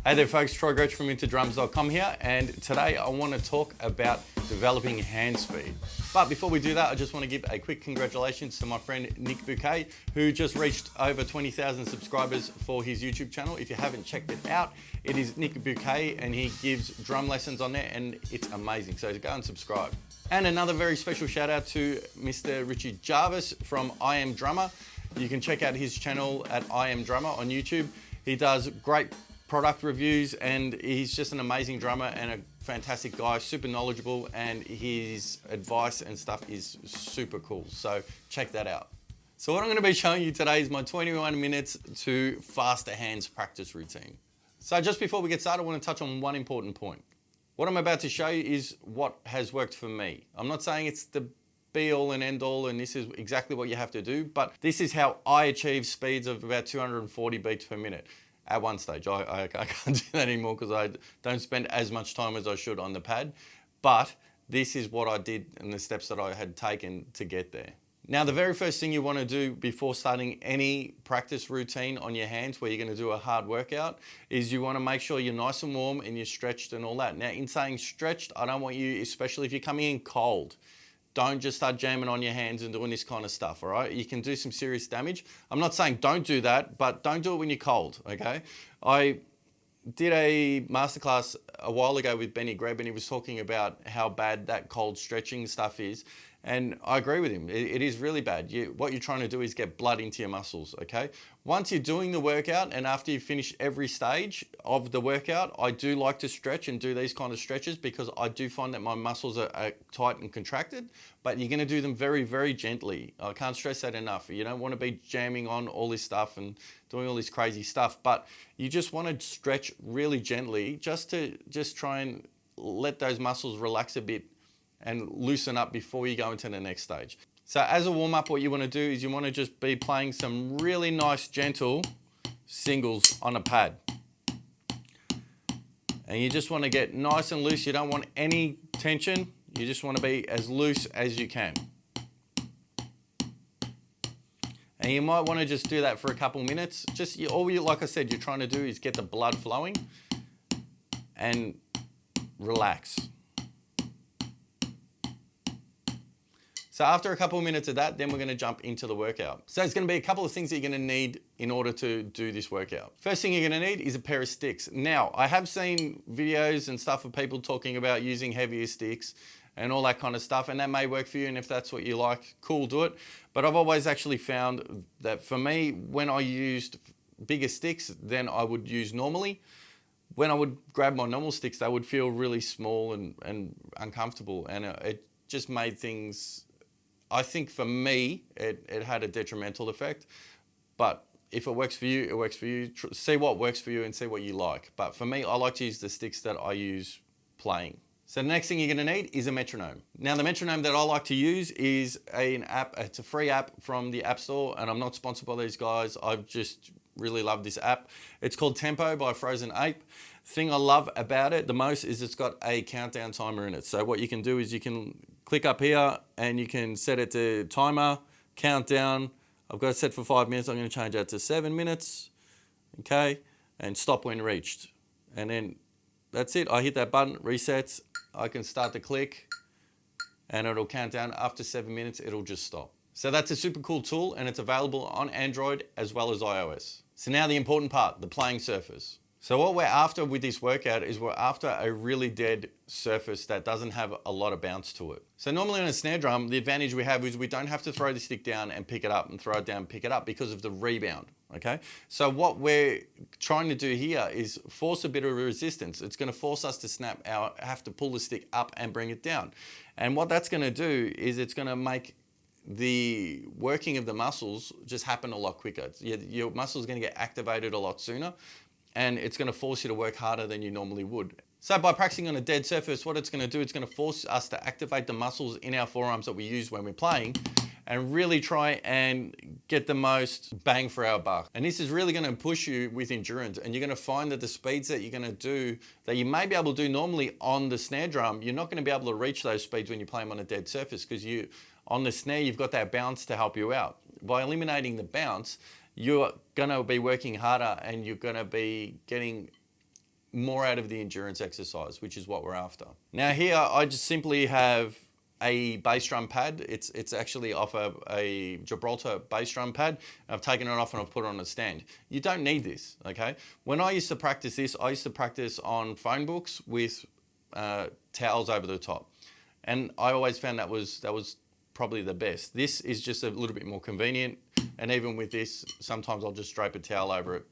Hey there folks, Troy Gretsch from IntoDrums.com here, and today I want to talk about developing hand speed. But before we do that, I just want to give a quick congratulations to my friend Nick Bouquet, who just reached over 20,000 subscribers for his YouTube channel. If you haven't checked it out, it is Nick Bouquet and he gives drum lessons on there and it's amazing, so go and subscribe. And another very special shout out to Mr. Richie Jarvis from I Am Drummer. You can check out his channel at I Am Drummer on YouTube. He does great product reviews and he's just an amazing drummer and a fantastic guy, super knowledgeable, and his advice and stuff is super cool. So check that out. So what I'm going to be showing you today is my 21 minutes to faster hands practice routine. So just before we get started, I want to touch on one important point. What I'm about to show you is what has worked for me. I'm not saying it's the be all and end all and this is exactly what you have to do, but this is how I achieve speeds of about 240 beats per minute. At one stage, I can't do that anymore because I don't spend as much time as I should on the pad, but this is what I did and the steps that I had taken to get there. Now, the very first thing you want to do before starting any practice routine on your hands where you're going to do a hard workout is you want to make sure you're nice and warm and you're stretched and all that. Now, in saying stretched, I don't want you, especially if you're coming in cold, don't just start jamming on your hands and doing this kind of stuff, all right? You can do some serious damage. I'm not saying don't do that, but don't do it when you're cold, okay? I did a masterclass a while ago with Benny Greb and he was talking about how bad that cold stretching stuff is. And I agree with him, it is really bad. What you're trying to do is get blood into your muscles, okay? Once you're doing the workout and after you finish every stage of the workout, I do like to stretch and do these kind of stretches because I do find that my muscles are tight and contracted, but you're gonna do them very, very gently. I can't stress that enough. You don't wanna be jamming on all this stuff and doing all this crazy stuff, but you just wanna stretch really gently just to try and let those muscles relax a bit and loosen up before you go into the next stage. So as a warm-up, what you want to do is you want to just be playing some really nice, gentle singles on a pad. And you just want to get nice and loose. You don't want any tension. You just want to be as loose as you can. And you might want to just do that for a couple minutes. Like I said, you're trying to do is get the blood flowing and relax. So after a couple of minutes of that, then we're gonna jump into the workout. So it's gonna be a couple of things that you're gonna need in order to do this workout. First thing you're gonna need is a pair of sticks. Now, I have seen videos and stuff of people talking about using heavier sticks and all that kind of stuff, and that may work for you, and if that's what you like, cool, do it. But I've always actually found that for me, when I used bigger sticks than I would use normally, when I would grab my normal sticks, they would feel really small and uncomfortable, and it just made things, I think for me, it had a detrimental effect, but if it works for you, it works for you. See what works for you and see what you like. But for me, I like to use the sticks that I use playing. So the next thing you're gonna need is a metronome. Now the metronome that I like to use is an app, it's a free app from the App Store, and I'm not sponsored by these guys, I've just really love this app. It's called Tempo by Frozen Ape. Thing I love about it the most is it's got a countdown timer in it. So what you can do is you can click up here and you can set it to timer, countdown. I've got it set for 5 minutes. I'm going to change that to 7 minutes, okay? And stop when reached. And then that's it. I hit that button, resets. I can start the click and it'll count down. After 7 minutes, it'll just stop. So that's a super cool tool and it's available on Android as well as iOS. So now the important part, the playing surface. So what we're after with this workout is we're after a really dead surface that doesn't have a lot of bounce to it. So normally on a snare drum, the advantage we have is we don't have to throw the stick down and pick it up and throw it down and pick it up because of the rebound, okay? So what we're trying to do here is force a bit of resistance. It's gonna force us to have to pull the stick up and bring it down. And what that's gonna do is it's gonna make the working of the muscles just happen a lot quicker. Your muscles are gonna get activated a lot sooner, and it's going to force you to work harder than you normally would. So by practicing on a dead surface, what it's going to do, it's going to force us to activate the muscles in our forearms that we use when we're playing and really try and get the most bang for our buck. And this is really going to push you with endurance, and you're going to find that the speeds that you're going to do, that you may be able to do normally on the snare drum, you're not going to be able to reach those speeds when you play them on a dead surface because on the snare, you've got that bounce to help you out. By eliminating the bounce, you're going to be working harder and you're going to be getting more out of the endurance exercise, which is what we're after. Now here, I just simply have a bass drum pad. It's actually off a Gibraltar bass drum pad. I've taken it off and I've put it on a stand. You don't need this, okay? When I used to practice this, I used to practice on phone books with towels over the top. And I always found that was probably the best. This is just a little bit more convenient. And even with this, sometimes I'll just drape a towel over it,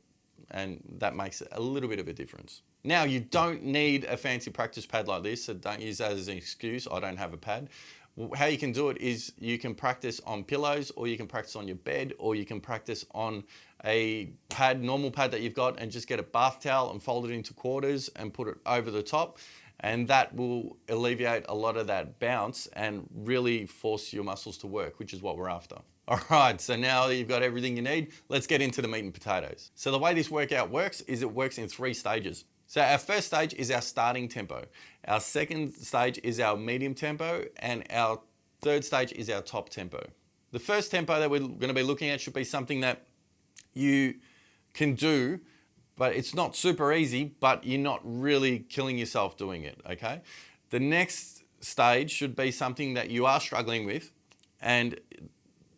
and that makes a little bit of a difference. Now, you don't need a fancy practice pad like this, so don't use that as an excuse. I don't have a pad. How you can do it is you can practice on pillows, or you can practice on your bed, or you can practice on a pad, normal pad that you've got, and just get a bath towel and fold it into quarters and put it over the top. And that will alleviate a lot of that bounce and really force your muscles to work, which is what we're after. All right, so now that you've got everything you need, let's get into the meat and potatoes. So the way this workout works is it works in 3 stages. So our first stage is our starting tempo. Our second stage is our medium tempo, and our third stage is our top tempo. The first tempo that we're going to be looking at should be something that you can do, but it's not super easy, but you're not really killing yourself doing it, okay? The next stage should be something that you are struggling with, and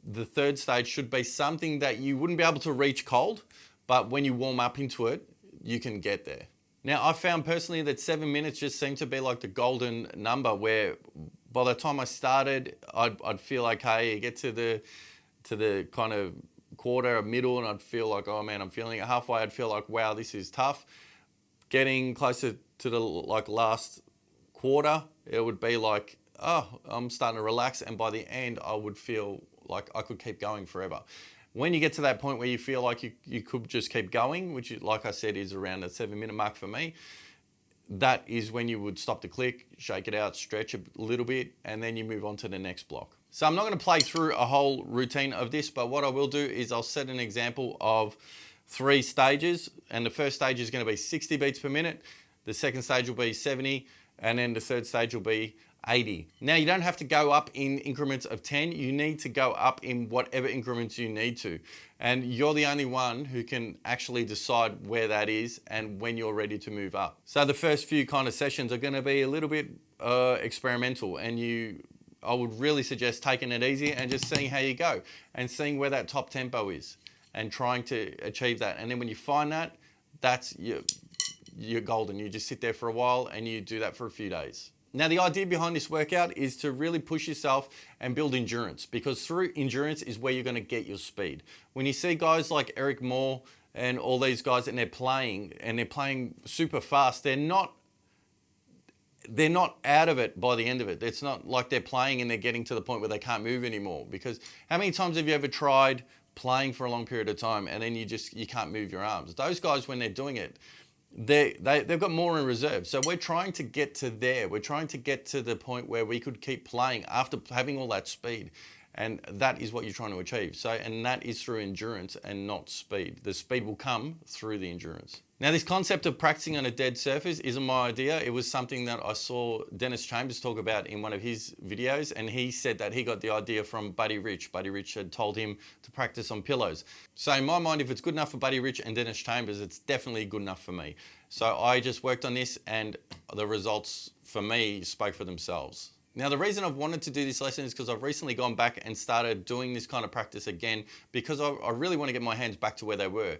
the third stage should be something that you wouldn't be able to reach cold, but when you warm up into it, you can get there. Now, I found personally that 7 minutes just seemed to be like the golden number, where by the time I started, I'd feel okay. You get to the kind of quarter or middle, and I'd feel like, oh man, I'm feeling it. Halfway, I'd feel like, wow, this is tough. Getting closer to the last quarter, it would be like, oh, I'm starting to relax. And by the end, I would feel like I could keep going forever. When you get to that point where you feel like you could just keep going, which, like I said, is around the 7 minute mark for me, that is when you would stop the click, shake it out, stretch a little bit, and then you move on to the next block. So I'm not going to play through a whole routine of this, but what I will do is I'll set an example of 3 stages, and the first stage is going to be 60 beats per minute, the second stage will be 70, and then the third stage will be 80. Now, you don't have to go up in increments of 10. You need to go up in whatever increments you need to. And you're the only one who can actually decide where that is and when you're ready to move up. So the first few kind of sessions are going to be a little bit experimental, and I would really suggest taking it easy and just seeing how you go and seeing where that top tempo is and trying to achieve that. And then when you find that, that's you're golden. You just sit there for a while and you do that for a few days. Now, the idea behind this workout is to really push yourself and build endurance, because through endurance is where you're going to get your speed. When you see guys like Eric Moore and all these guys and they're playing super fast, they're not out of it by the end of it. It's not like they're playing and they're getting to the point where they can't move anymore. Because how many times have you ever tried playing for a long period of time and then you can't move your arms? Those guys, when they're doing it, they've got more in reserve. So we're trying to get to there. We're trying to get to the point where we could keep playing after having all that speed. And that is what you're trying to achieve. And that is through endurance and not speed. The speed will come through the endurance. Now, this concept of practicing on a dead surface isn't my idea. It was something that I saw Dennis Chambers talk about in one of his videos, and he said that he got the idea from Buddy Rich. Buddy Rich had told him to practice on pillows. So in my mind, if it's good enough for Buddy Rich and Dennis Chambers, it's definitely good enough for me. So I just worked on this, and the results for me spoke for themselves. Now, the reason I've wanted to do this lesson is because I've recently gone back and started doing this kind of practice again, because I really want to get my hands back to where they were.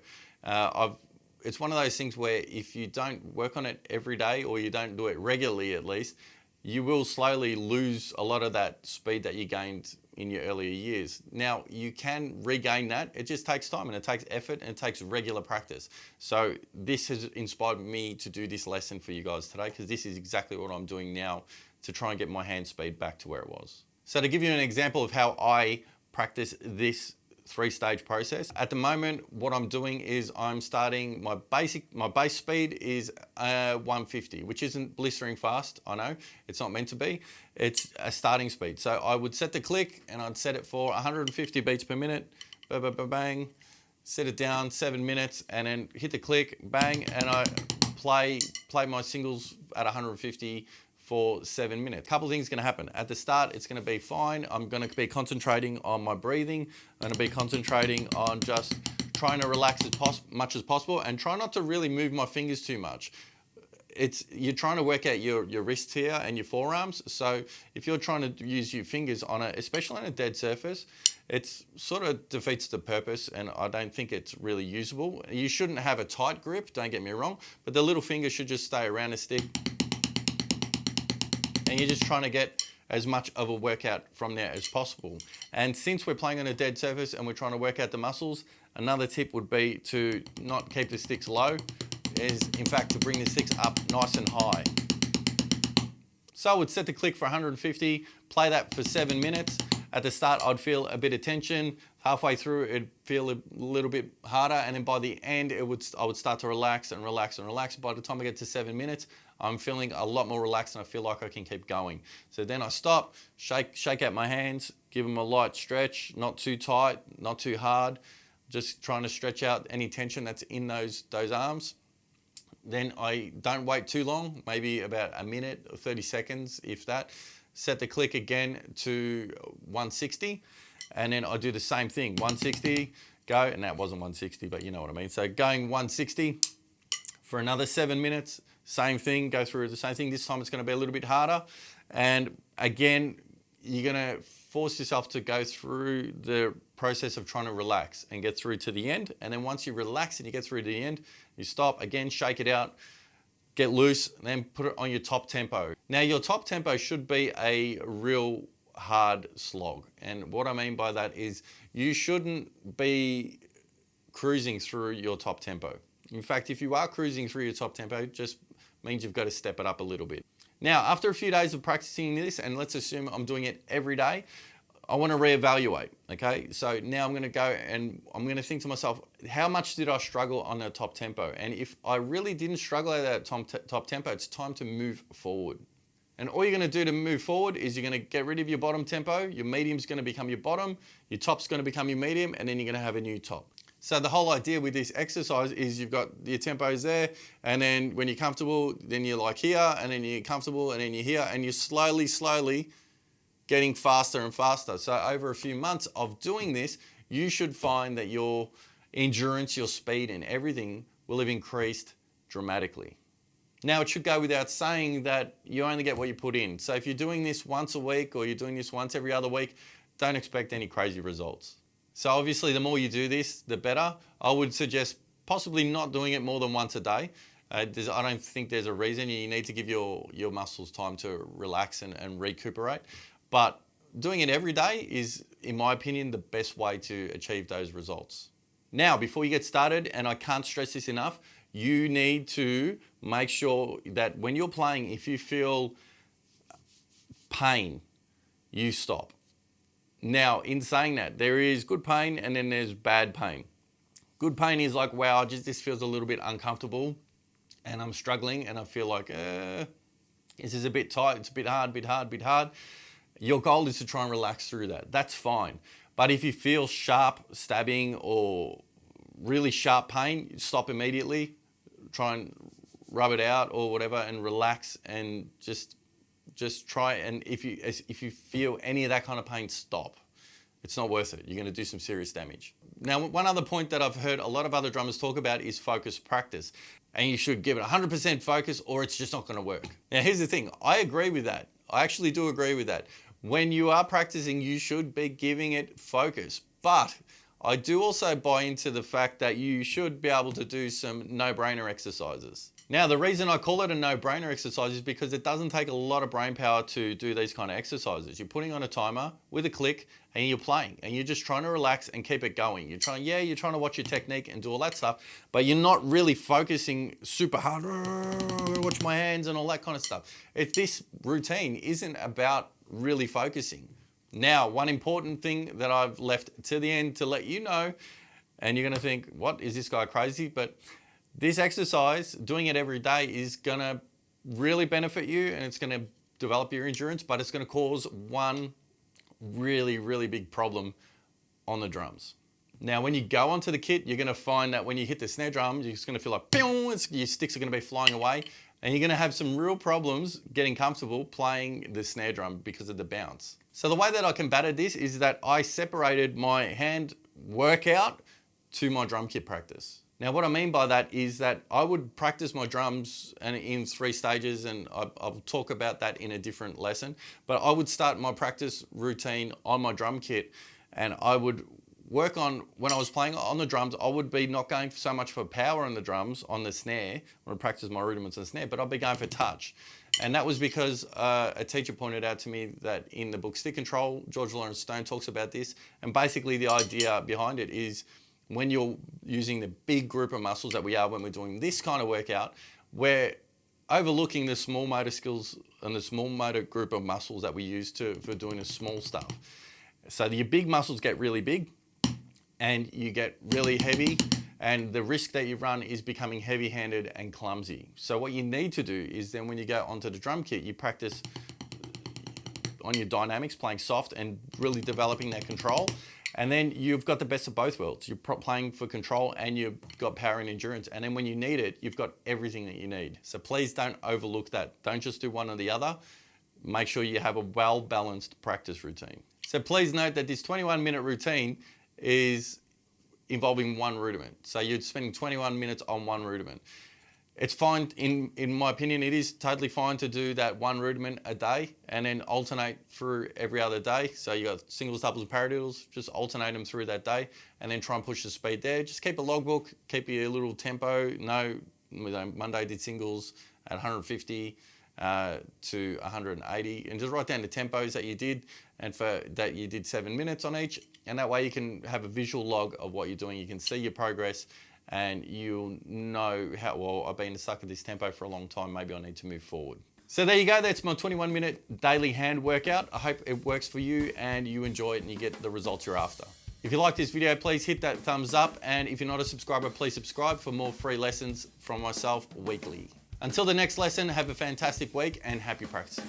It's one of those things where if you don't work on it every day, or you don't do it regularly at least, you will slowly lose a lot of that speed that you gained in your earlier years. Now, you can regain that. It just takes time, and it takes effort, and it takes regular practice. So this has inspired me to do this lesson for you guys today, because this is exactly what I'm doing now to try and get my hand speed back to where it was. So to give you an example of how I practice this 3-stage process, at the moment what I'm doing is I'm starting my base speed is 150, which isn't blistering fast. I know it's not meant to be. It's a starting speed. So I would set the click and I'd set it for 150 beats per minute. Bang, bang, bang, bang. Set it down 7 minutes and then hit the click, bang, and I play my singles at 150 for 7 minutes. A couple of things are going to happen. At the start, it's going to be fine. I'm going to be concentrating on my breathing. I'm going to be concentrating on just trying to relax as much as possible and try not to really move my fingers too much. you're trying to work out your wrists here and your forearms. So if you're trying to use your fingers on especially on a dead surface, it's sort of defeats the purpose, and I don't think it's really usable. You shouldn't have a tight grip, don't get me wrong, but the little finger should just stay around the stick, and you're just trying to get as much of a workout from there as possible. And since we're playing on a dead surface and we're trying to work out the muscles, another tip would be to not keep the sticks low, is in fact to bring the sticks up nice and high. So I would set the click for 150, play that for 7 minutes. At the start, I'd feel a bit of tension. Halfway through, it'd feel a little bit harder, and then by the end, I would start to relax and relax and relax. By the time I get to 7 minutes, I'm feeling a lot more relaxed and I feel like I can keep going. So then I stop, shake out my hands, give them a light stretch, not too tight, not too hard, just trying to stretch out any tension that's in those arms. Then I don't wait too long, maybe about a minute or 30 seconds, if that. Set the click again to 160, and then I do the same thing, 160, go, and that wasn't 160, but you know what I mean. So going 160 for another 7 minutes, same thing, go through the same thing. This time it's going to be a little bit harder, and again, you're going to force yourself to go through the process of trying to relax and get through to the end. And then once you relax and you get through to the end, you stop, again, shake it out, get loose, and then put it on your top tempo. Now your top tempo should be a real hard slog. And what I mean by that is you shouldn't be cruising through your top tempo. In fact, if you are cruising through your top tempo, it just means you've got to step it up a little bit. Now, after a few days of practicing this, and let's assume I'm doing it every day, I want to reevaluate, okay? So now I'm going to go and I'm going to think to myself, how much did I struggle on the top tempo? And if I really didn't struggle at that top tempo, it's time to move forward. And all you're going to do to move forward is you're going to get rid of your bottom tempo, your medium's going to become your bottom, your top's going to become your medium, and then you're going to have a new top. So the whole idea with this exercise is you've got your tempos there, and then when you're comfortable, then you're like here, and then you're comfortable, and then you're here, and you're slowly getting faster and faster. So over a few months of doing this, you should find that your endurance, your speed, and everything will have increased dramatically. Now, it should go without saying that you only get what you put in. So if you're doing this once a week or you're doing this once every other week, don't expect any crazy results. So obviously, the more you do this, the better. I would suggest possibly not doing it more than once a day. I don't think there's a reason. You need to give your muscles time to relax and recuperate. But doing it every day is, in my opinion, the best way to achieve those results. Now, before you get started, and I can't stress this enough, you need to make sure that when you're playing, if you feel pain, you stop. Now, in saying that, there is good pain and then there's bad pain. Good pain is like, wow, this feels a little bit uncomfortable and I'm struggling and I feel like, this is a bit tight, it's a bit hard. Your goal is to try and relax through that. That's fine. But if you feel sharp stabbing or really sharp pain, stop immediately, try and rub it out or whatever and relax and just try, and if you feel any of that kind of pain, stop. It's not worth it. You're going to do some serious damage. Now, one other point that I've heard a lot of other drummers talk about is focus practice. And you should give it 100% focus or it's just not going to work. Now, here's the thing. I agree with that. I actually do agree with that. When you are practicing, you should be giving it focus. But I do also buy into the fact that you should be able to do some no-brainer exercises. Now, the reason I call it a no-brainer exercise is because it doesn't take a lot of brain power to do these kind of exercises. You're putting on a timer with a click and you're playing and you're just trying to relax and keep it going. You're trying to watch your technique and do all that stuff, but you're not really focusing super hard, watch my hands and all that kind of stuff. This routine isn't about really focusing. Now, one important thing that I've left to the end to let you know, and you're going to think, what, is this guy crazy? But this exercise, doing it every day, is going to really benefit you and it's going to develop your endurance, but it's going to cause one really, really big problem on the drums. Now, when you go onto the kit, you're going to find that when you hit the snare drum, you're just going to feel like, your sticks are going to be flying away and you're going to have some real problems getting comfortable playing the snare drum because of the bounce. So the way that I combated this is that I separated my hand workout to my drum kit practice. Now, what I mean by that is that I would practice my drums and in 3 stages, and I'll talk about that in a different lesson, but I would start my practice routine on my drum kit, and I would work on, when I was playing on the drums, I would be not going so much for power on the drums, on the snare, when I practice my rudiments on the snare, but I'd be going for touch. And that was because a teacher pointed out to me that in the book Stick Control, George Lawrence Stone talks about this, and basically the idea behind it is when you're using the big group of muscles that we are when we're doing this kind of workout, we're overlooking the small motor skills and the small motor group of muscles that we use for doing the small stuff. So your big muscles get really big and you get really heavy, and the risk that you run is becoming heavy-handed and clumsy. So what you need to do is then when you go onto the drum kit, you practice on your dynamics, playing soft and really developing that control. And then you've got the best of both worlds. You're playing for control and you've got power and endurance. And then when you need it, you've got everything that you need. So please don't overlook that. Don't just do one or the other. Make sure you have a well-balanced practice routine. So please note that this 21-minute routine is involving one rudiment. So you're spending 21 minutes on one rudiment. It's fine, in my opinion, it is totally fine to do that one rudiment a day and then alternate through every other day. So you got singles, doubles, and paradiddles, just alternate them through that day and then try and push the speed there. Just keep a logbook, keep your little tempo. Monday I did singles at 150 to 180, and just write down the tempos that you did, and for that you did 7 minutes on each. And that way you can have a visual log of what you're doing. You can see your progress, and you'll know how, well, I've been stuck at this tempo for a long time, maybe I need to move forward. So there you go, that's my 21-minute daily hand workout. I hope it works for you and you enjoy it and you get the results you're after. If you like this video, please hit that thumbs up, and if you're not a subscriber, please subscribe for more free lessons from myself weekly. Until the next lesson, have a fantastic week and happy practicing.